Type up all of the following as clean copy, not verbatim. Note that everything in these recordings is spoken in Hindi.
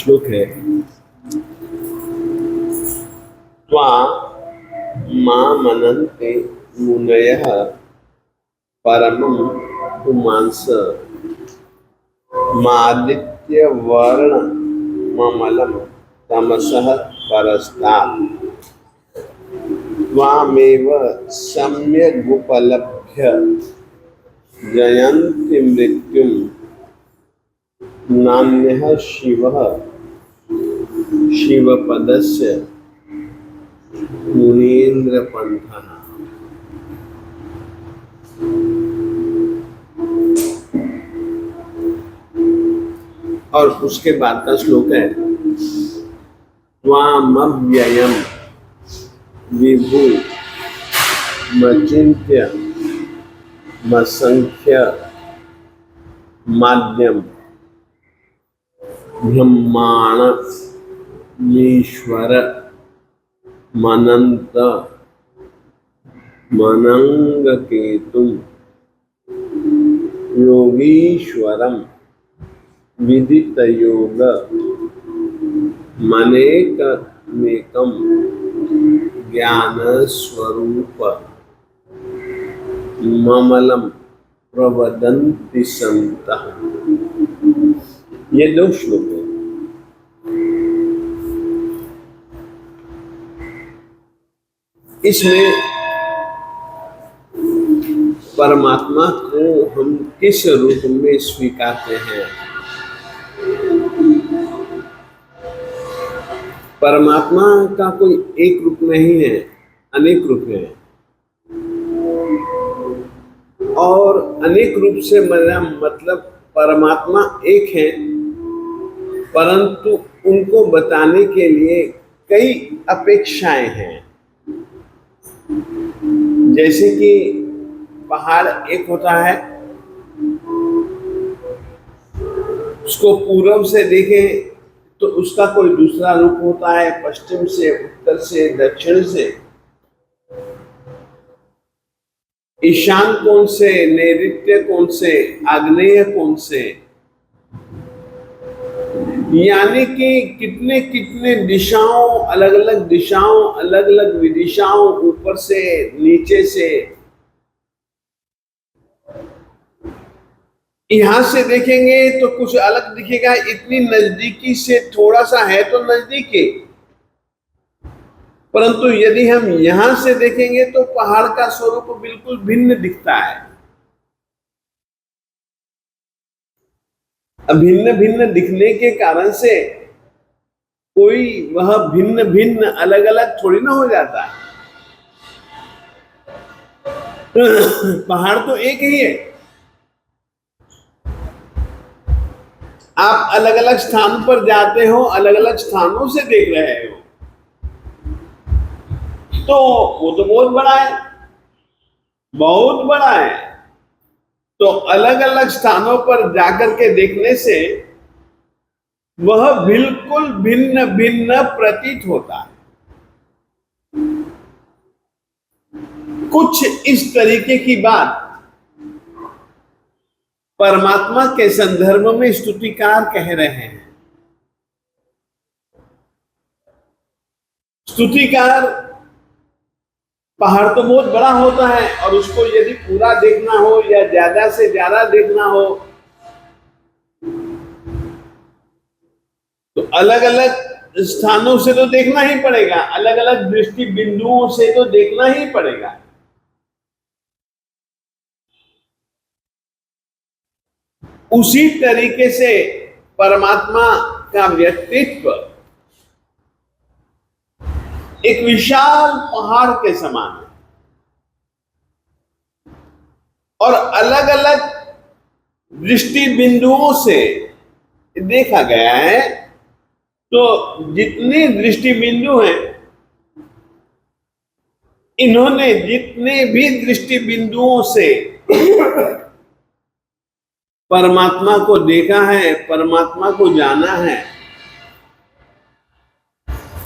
श्लोक है, त्वा मामनन्ते मुनयः परमं पुमांस मादित्यवर्णममलं तमसः परस्तात् त्वामेव सम्यगुपलभ्य जयन्ति मृत्युं नान्यः शिवः शिवपदस्य मुनीन्द्रपन्थः। और उसके बाद का श्लोक है, त्वामव्ययं विभु मचिन्त्य मसंख्य माध्यम ब्रह्माण ईश्वर मनंत मनंग केतुम योगीश्वरम विदित योग मनेकमेकं ज्ञान स्वरूप ममलम प्रवदन्ति संतः। ये दो श्लोक हैं। इसमें परमात्मा को हम किस रूप में स्वीकारते हैं? परमात्मा का कोई एक रूप नहीं है, अनेक रूप है। और अनेक रूप से मेरा मतलब परमात्मा एक है, परंतु उनको बताने के लिए कई अपेक्षाएं हैं। जैसे कि पहाड़ एक होता है, उसको पूर्व से देखें तो उसका कोई दूसरा रूप होता है, पश्चिम से, उत्तर से, दक्षिण से, ईशान कोण से, नैऋत्य कोण से, आग्नेय कोण से, यानी कि कितने कितने दिशाओं, अलग अलग दिशाओं, अलग अलग विदिशाओं, ऊपर से, नीचे से। यहां से देखेंगे तो कुछ अलग दिखेगा, इतनी नजदीकी से थोड़ा सा है तो नजदीकी, परंतु यदि हम यहां से देखेंगे तो पहाड़ का स्वरूप बिल्कुल भिन्न दिखता है। भिन्न भिन्न दिखने के कारण से कोई वह भिन्न भिन्न अलग अलग थोड़ी ना हो जाता है। पहाड़ तो एक ही है। आप अलग अलग स्थान पर जाते हो, अलग अलग स्थानों से देख रहे हो, तो वो तो बहुत बड़ा है, बहुत बड़ा है। तो अलग अलग स्थानों पर जाकर के देखने से वह बिल्कुल भिन्न भिन्न प्रतीत होता है। कुछ इस तरीके की बात परमात्मा के संदर्भ में स्तुतिकार कह रहे हैं। स्तुतिकार, पहाड़ तो बहुत बड़ा होता है और उसको यदि पूरा देखना हो या ज्यादा से ज्यादा देखना हो तो अलग अलग स्थानों से तो देखना ही पड़ेगा, अलग अलग दृष्टि बिंदुओं से तो देखना ही पड़ेगा। उसी तरीके से परमात्मा का व्यक्तित्व एक विशाल पहाड़ के समान है और अलग अलग दृष्टि बिंदुओं से देखा गया है। तो जितने दृष्टि बिंदु हैं, इन्होंने जितने भी दृष्टि बिंदुओं से परमात्मा को देखा है, परमात्मा को जाना है,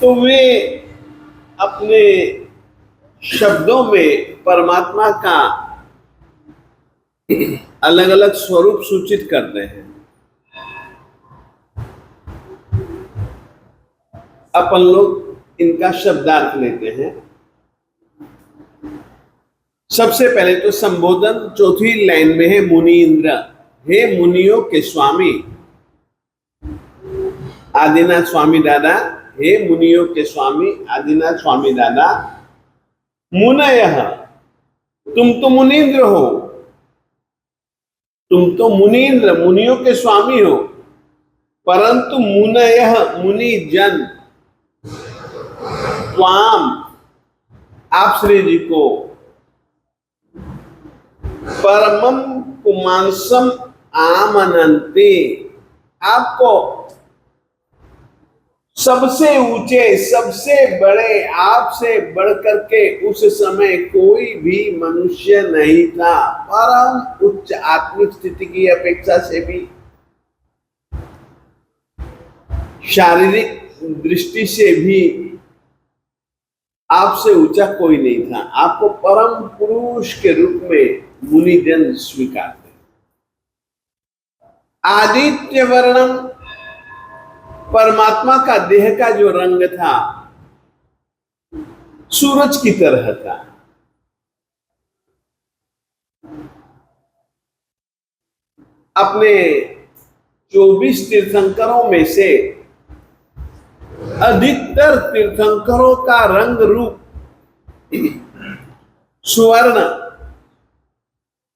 तो वे अपने शब्दों में परमात्मा का अलग अलग स्वरूप सूचित करते हैं। अपन लोग इनका शब्दार्थ लेते हैं। सबसे पहले तो संबोधन चौथी लाइन में है मुनीन्द्र, हे मुनियों के स्वामी। आदिनाथ स्वामी दादा, हे मुनियों के स्वामी आदिनाथ स्वामी दादा। मुनयः, तुम तो मुनीन्द्र हो, तुम तो मुनीन्द्र मुनियों के स्वामी हो, परंतु मुनयः मुनि जन त्वाम आप श्री जी को परमम पुमांसम आमनन्ति, आपको सबसे ऊंचे सबसे बड़े आपसे बढ़कर के उस समय कोई भी मनुष्य नहीं था। परम उच्च आत्मिक स्थिति की अपेक्षा से भी शारीरिक दृष्टि से भी आपसे ऊंचा कोई नहीं था। आपको परम पुरुष के रूप में मुनिजन स्वीकारते। आदित्य वर्णम, परमात्मा का देह का जो रंग था सूरज की तरह था। अपने 24 तीर्थंकरों में से अधिकतर तीर्थंकरों का रंग रूप स्वर्ण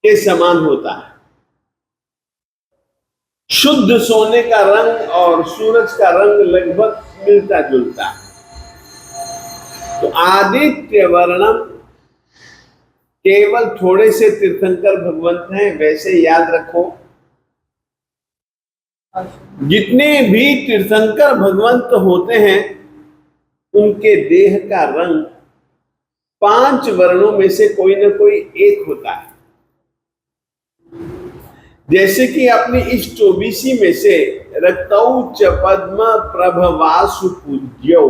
के समान होता है। शुद्ध सोने का रंग और सूरज का रंग लगभग मिलता जुलता है। तो आदित्य वर्णम केवल थोड़े से तीर्थंकर भगवंत हैं, वैसे याद रखो जितने भी तीर्थंकर भगवंत होते हैं उनके देह का रंग 5 वर्णों में से कोई ना कोई एक होता है। जैसे कि अपनी इस 24 में से रक्तौ च पद्म प्रभवासु पूज्यौ,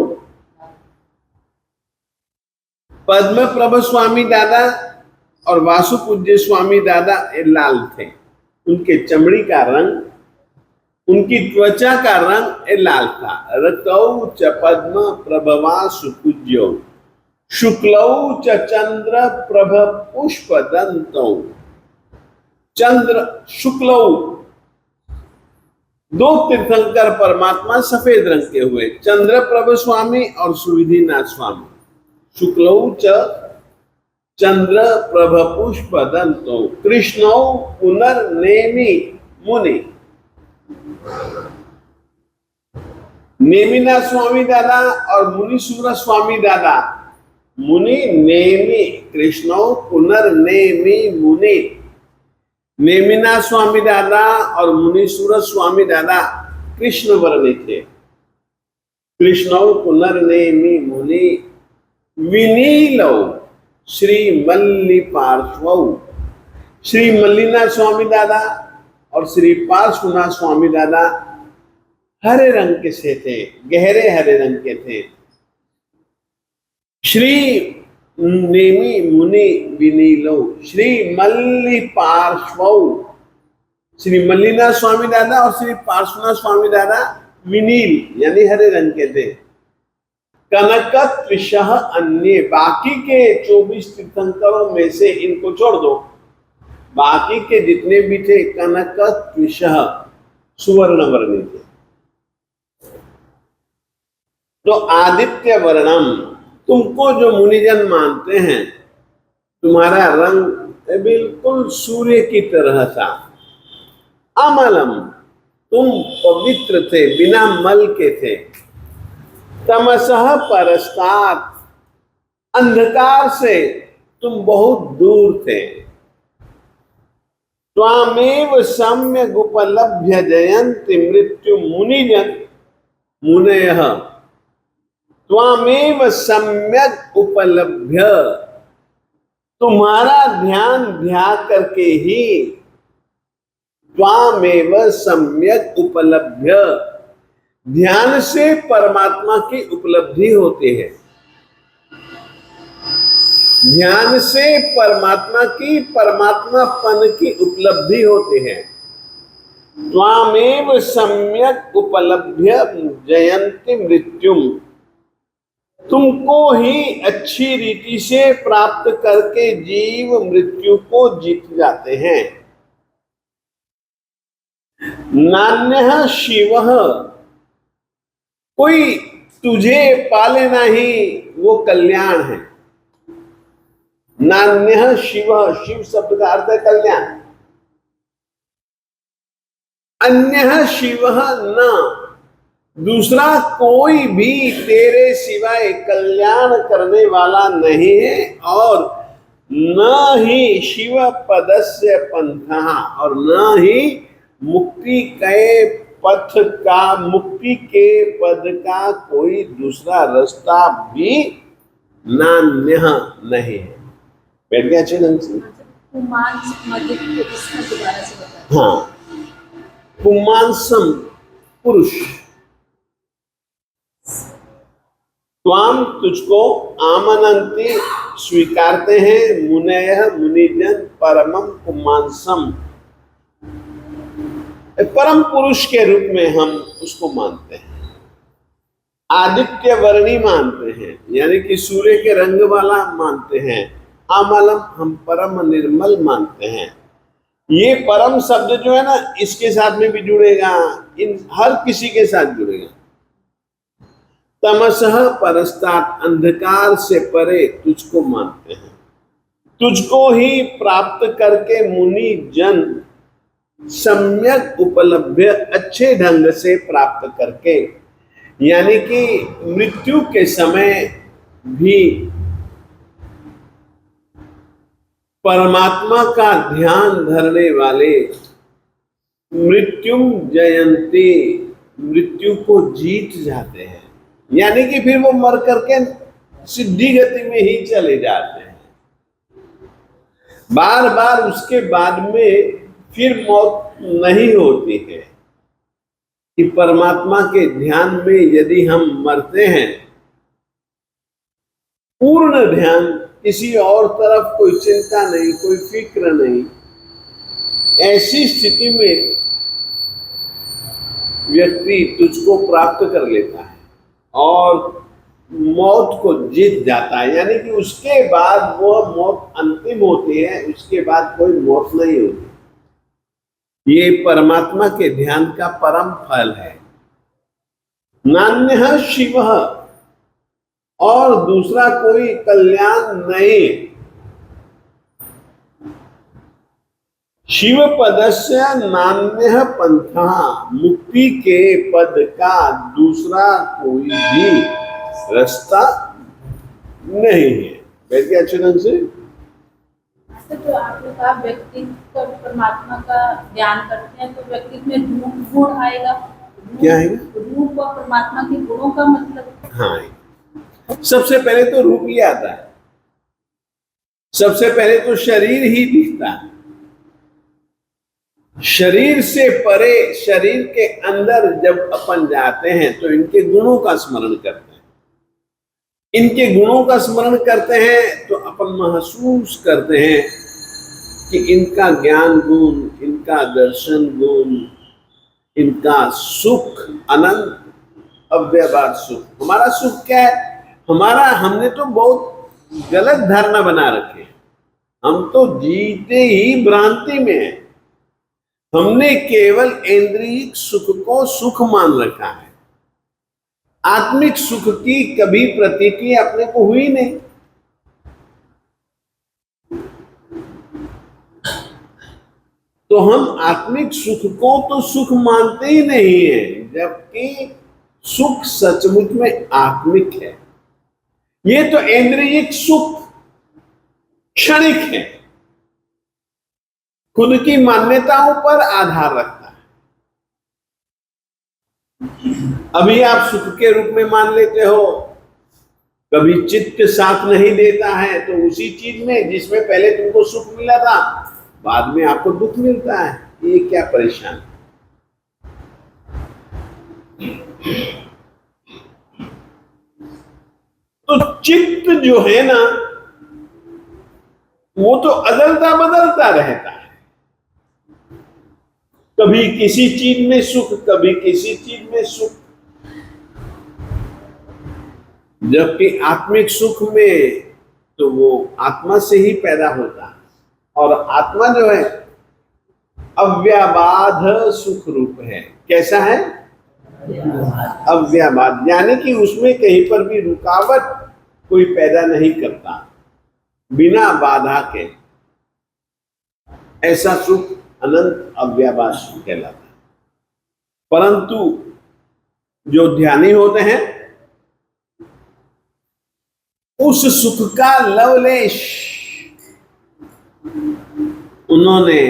पद्म प्रभ स्वामी दादा और वासु पूज्य स्वामी दादा लाल थे। उनके चमड़ी का रंग, उनकी त्वचा का रंग लाल था। रक्तौ च पद्म प्रभवासु पूज्यौ शुक्लौ च चंद्र प्रभ पुष्प दंतौ। चंद्र शुक्लौ, 2 तीर्थंकर परमात्मा सफेद रंग के हुए, चंद्र प्रभ स्वामी और सुविधिनाथ स्वामी। शुक्लौ च चंद्र प्रभ पुष्प दंतौ कृष्णौ पुनर्नेमि मुनि। नेमिनाथ स्वामी दादा और मुनि सूरज स्वामी दादा। मुनि नेमि, कृष्णौ पुनर्नेमि मुनि। नेमिनाथ स्वामी दादा और मुनि सूरज स्वामी दादा कृष्ण वर्णी थे। कृष्णौ पुनर्नेमि मुनि विनीलौ श्री मल्ली पार्श्वौ। श्री मल्लीनाथ स्वामी दादा और श्री पार्श्वनाथ स्वामी दादा हरे रंग के से थे, गहरे हरे रंग के थे। श्री नेमि मुनि विनीलो श्री मल्ली पार्श्वौ। श्री मल्लीनाथ स्वामी दादा और श्री पार्श्वनाथ स्वामी दादा विनील यानी हरे रंग के थे। कनकत्विषः अन्य, बाकी के 24 तीर्थंकरों में से इनको छोड़ दो, बाकी के जितने भी थे कनकत्विषः सुवर्ण वर्णी थे। तो आदित्य वर्णम, तुमको जो मुनिजन मानते हैं तुम्हारा रंग बिल्कुल सूर्य की तरह था। अमलम, तुम पवित्र थे, बिना मल के थे। तमसः परस्तात्, अंधकार से तुम बहुत दूर थे। त्वामेव सम्यक् उपलभ्य जयन्ति मृत्यु मुनिजन मुनयः। त्वामेव सम्यक् उपलभ्य, तुम्हारा ध्यान ध्या करके ही त्वामेव सम्यक् उपलभ्य, ध्यान से परमात्मा की उपलब्धि होती है। ध्यान से परमात्मा की परमात्मापन की उपलब्धि होती है। त्वामेव सम्यक् उपलभ्य जयन्ति मृत्युम, तुमको ही अच्छी रीति से प्राप्त करके जीव मृत्यु को जीत जाते हैं। नान्यः शिवः, कोई तुझे पाले नहीं वो कल्याण है। नान्यः शिव, शिव शब्द का अर्थ है कल्याण। अन्यः शिवः न, दूसरा कोई भी तेरे सिवाय कल्याण करने वाला नहीं है। और न ही शिव पदस्य पंथः, और न ही मुक्ति के पथ का, मुक्ति के पद का कोई दूसरा रास्ता भी नान्यः नहीं है। बैठ गया अच्छे ढंग से? हाँ, पुमांसम पुरुष, त्वाम तुझको, आमनंती स्वीकारते हैं, मुनयः मुनिजन, परमम पुमांसम, परम पुरुष के रूप में हम उसको मानते हैं। आदित्य वर्णी मानते हैं, यानी कि सूर्य के रंग वाला मानते हैं। अमलम, हम परम निर्मल मानते हैं। ये परम शब्द जो है ना, इसके साथ में भी जुड़ेगा, इन हर किसी के साथ जुड़ेगा। तमसः परस्तात्, अंधकार से परे तुझको मानते हैं। तुझको ही प्राप्त करके मुनि जन सम्यक उपलब्ध, अच्छे ढंग से प्राप्त करके, यानी कि मृत्यु के समय भी परमात्मा का ध्यान धरने वाले मृत्युम जयंती, मृत्यु को जीत जाते हैं। यानी कि फिर वो मर करके सिद्धि गति में ही चले जाते हैं। बार बार उसके बाद में फिर मौत नहीं होती है। कि परमात्मा के ध्यान में यदि हम मरते हैं, पूर्ण ध्यान, किसी और तरफ कोई चिंता नहीं, कोई फिक्र नहीं, ऐसी स्थिति में व्यक्ति तुझको प्राप्त कर लेता है और मौत को जीत जाता है। यानी कि उसके बाद वो मौत अंतिम होती है, उसके बाद कोई मौत नहीं होती। ये परमात्मा के ध्यान का परम फल है। नान्यः शिवः, और दूसरा कोई कल्याण नहीं। शिव पदस्य नान्यः पंथः, मुक्ति के पद का दूसरा कोई भी रास्ता नहीं है। बैठ गया अच्छे ढंग से? तो आपने कहा व्यक्ति को परमात्मा का ज्ञान करते हैं तो व्यक्ति में रूप गुण आएगा। क्या आएगा? रूप और परमात्मा के गुणों का मतलब। हाँ, सबसे पहले तो रूप ही आता है। सबसे पहले तो शरीर ही दिखता है। शरीर से परे, शरीर के अंदर जब अपन जाते हैं तो इनके गुणों का स्मरण करते हैं। इनके गुणों का स्मरण करते हैं तो अपन महसूस करते हैं कि इनका ज्ञान गुण, इनका दर्शन गुण, इनका सुख, अनंत अव्यवहार सुख। हमारा सुख क्या है? हमारा, हमने तो बहुत गलत धारणा बना रखी है। हम तो जीते ही भ्रांति में है। हमने केवल इंद्रियिक सुख को सुख मान रखा है। आत्मिक सुख की कभी प्रतीति अपने को हुई नहीं। तो हम आत्मिक सुख को तो सुख मानते ही नहीं है, जबकि सुख सचमुच में आत्मिक है। ये तो इंद्रियिक सुख क्षणिक है, खुद की मान्यताओं पर आधार रखता है। अभी आप सुख के रूप में मान लेते हो, कभी चित्त साथ नहीं देता है तो उसी चीज में जिसमें पहले तुमको सुख मिला था, बाद में आपको दुख मिलता है। ये क्या परेशान? तो चित्त जो है ना, वो तो अदलता बदलता रहता है। कभी किसी चीज में सुख, कभी किसी चीज में सुख। जबकि आत्मिक सुख में तो वो आत्मा से ही पैदा होता है, और आत्मा जो है अव्याबाध सुख रूप है। कैसा है? अव्याबाध, यानी कि उसमें कहीं पर भी रुकावट कोई पैदा नहीं करता, बिना बाधा के। ऐसा सुख अनंत अव्याबाध सुख कहलाता है। परंतु जो ध्यानी होते हैं उस सुख का लवलेश उन्होंने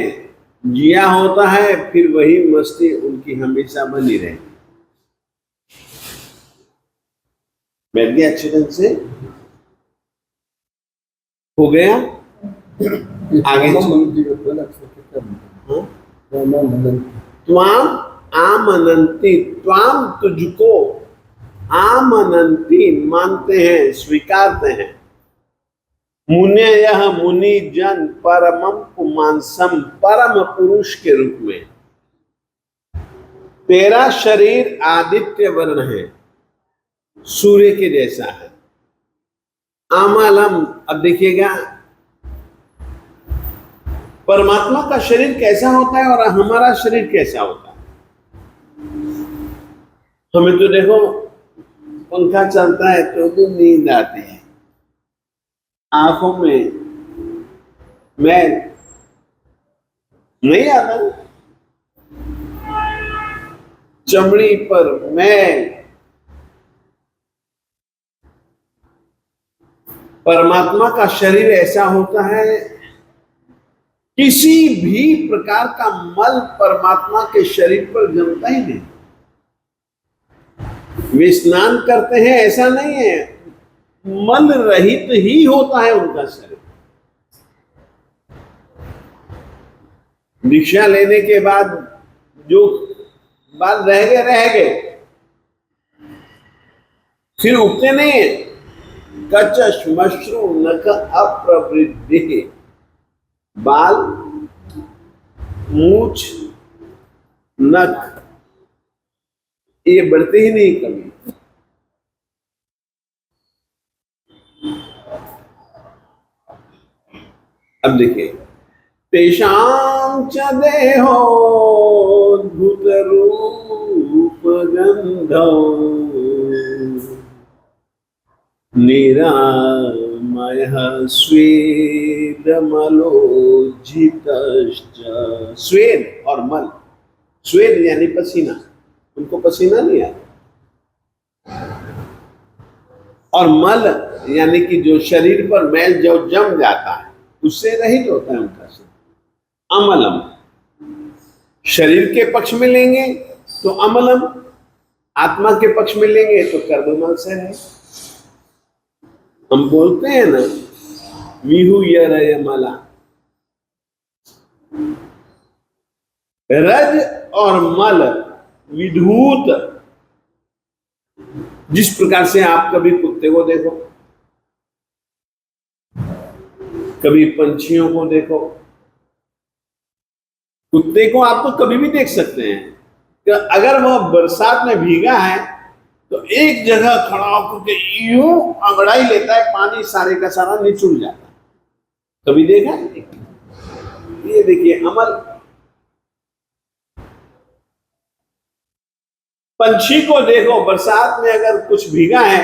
जिया होता है, फिर वही मस्ती उनकी हमेशा बनी रहे। बैठ गया अच्छे ढंग से? हो गया? आगे त्वाम आमनंती, त्वाम तुझको, आमनंती मानते हैं, स्वीकारते हैं। मुने यह मुनि जन परमम पुमांसम, परम पुरुष के रूप में। तेरा शरीर आदित्य वर्ण है, सूर्य के जैसा है। आमलम, अब देखिएगा परमात्मा का शरीर कैसा होता है और हमारा शरीर कैसा होता है। हमें तो देखो पंखा चलता है तो भी नींद आती है, आंखों में मैल नहीं आता, चमड़ी पर मैल। परमात्मा का शरीर ऐसा होता है, किसी भी प्रकार का मल परमात्मा के शरीर पर जमता ही नहीं। वे स्नान करते हैं ऐसा नहीं है, मल रहित ही होता है उनका शरीर। दीक्षा लेने के बाद जो बाल रह गए फिर उगते नहीं है। कच्च श्मश्रु नख अप्रवृद्धि, बाल, मूछ, नख ये बढ़ते ही नहीं कभी। अब देखिए, तेषां च देहोद्भूत रूप गंधौ निरामयः स्वेदमलोज्झितश्च। स्वेद और मल, स्वेद यानी पसीना, उनको पसीना नहीं आता, और मल यानी कि जो शरीर पर मैल जो जम जाता है उससे रहित होता है उनका शरीर। अमलम, शरीर के पक्ष में लेंगे तो अमलम, आत्मा के पक्ष में लेंगे तो कर्ममल से है। हम बोलते हैं ना विहु यरयमला, रज और मल विधूत। जिस प्रकार से आप कभी कुत्ते को देखो, कभी पंछियों को देखो, कुत्ते को आप तो कभी भी देख सकते हैं कि अगर वह बरसात में भीगा है तो एक जगह खड़ा होकर के यूं अंगड़ाई लेता है, पानी सारे का सारा निचुड़ जाता है। कभी देखा? ये देखिए अमल। पंछी को देखो, बरसात में अगर कुछ भीगा है,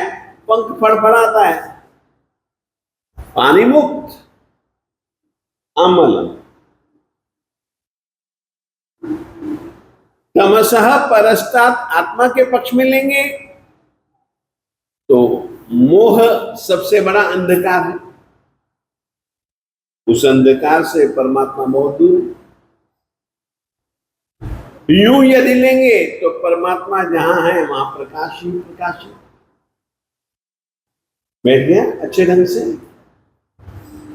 पंख फड़फड़ाता है, पानी मुक्त, अमल। तमसः परस्तात्, आत्मा के पक्ष में लेंगे तो मोह सबसे बड़ा अंधकार है, उस अंधकार से परमात्मा बहुत दूर है। यूं यदि लेंगे तो परमात्मा जहां है वहां प्रकाश ही प्रकाश है। बैठ गया अच्छे ढंग से?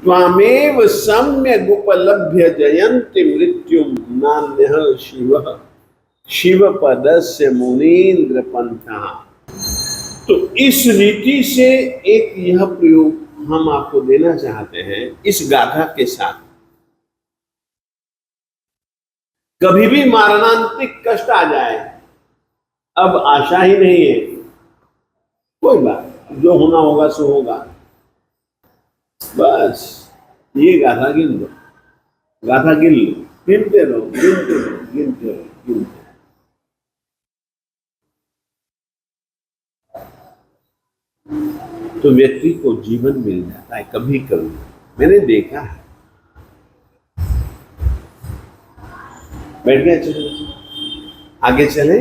त्वामेव सम्यग् उपलभ्य जयन्ति मृत्युम नान्यः शिवः शिव पदस्य मुनीन्द्र पंथा। तो इस रीति से एक यह प्रयोग हम आपको देना चाहते हैं इस गाथा के साथ। कभी भी मारणांतिक कष्ट आ जाए, अब आशा ही नहीं है, कोई बात नहीं, जो होना होगा सो होगा। बस ये गाथा गिन दो, गाथा गिन लो, गिनते रहो, गिनते रहो, गिनते रहो, गिनते रहो। तो व्यक्ति को जीवन मिल जाता है कभी कभी, मैंने देखा है। बैठ गया, चलो आगे चले।